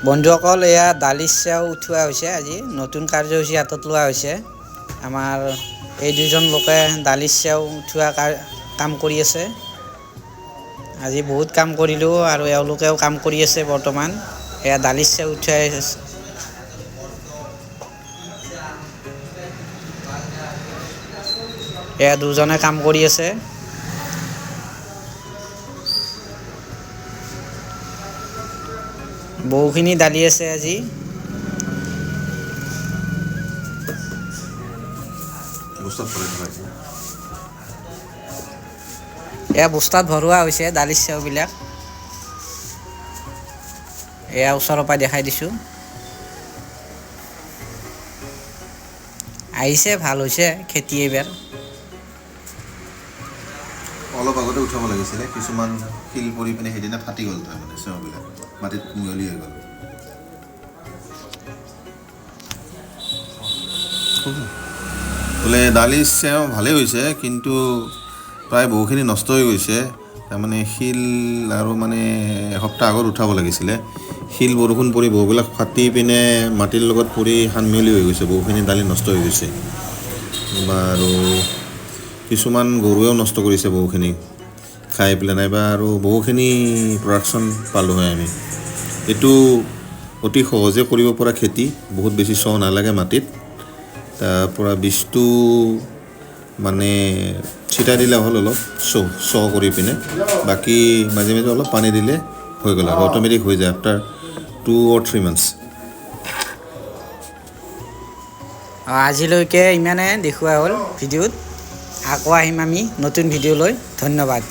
বন্ধুসকল, এয়া দালি চেও উঠোৱা হৈছে। আজি নতুন কাৰ্যসূচী হাতত লোৱা হৈছে। আমাৰ এই দুজন লোকে দালি চেও উঠোৱা কাম কৰি আছে। আজি বহুত কাম কৰিলোঁ আৰু এওঁলোকেও কাম কৰি আছে বৰ্তমান। এয়া দালি চেও উঠোৱাই আছে। এয়া দুজনে কাম কৰি আছে। বহুখিনি দালি আছে আজি। এয়া বস্তাত ভৰোৱা হৈছে দালি চেওবিলাক। এয়া ওচৰৰ পৰা দেখাই দিছোঁ। আহিছে, ভাল হৈছে খেতি এইবাৰ। অলপ আগতে উঠাব লাগিছিলে, কিছুমান শিল পৰি পিনে সেইদিনা ফাটি গ'ল। তাৰমানে চেওঁবিলাক মাটিত মিহলি হৈ গ'ল। বোলে দালি চেও ভালেই হৈছে, কিন্তু প্ৰায় বহুখিনি নষ্ট হৈ গৈছে। তাৰমানে শিল আৰু মানে এসপ্তাহ আগত উঠাব লাগিছিলে। শিল বৰষুণ পৰি বহুবিলাক ফাটি পিনে মাটিৰ লগত পৰি সানমিহলি হৈ গৈছে। বহুখিনি দালি নষ্ট হৈ গৈছে। আৰু কিছুমান গৰুৱেও নষ্ট কৰিছে বহুখিনি খাই পেলাই, নাইবা আৰু বহুখিনি প্ৰডাকশ্যন পালোঁ হয় আমি। এইটো অতি সহজে কৰিব পৰা খেতি, বহুত বেছি নালাগে মাটিত। তাৰপৰা বীজটো মানে ছিটাই দিলে হ'ল, অলপ কৰি পিনে। বাকী মাজে মাজে অলপ পানী দিলে হৈ গ'ল আৰু অট'মেটিক হৈ যায় আফটাৰ 2 or 3 months। আজিলৈকে ইমানে দেখুওৱা হ'ল ভিডিঅ'ত। আকৌ আহিম আমি নতুন ভিডিঅ' লৈ। ধন্যবাদ।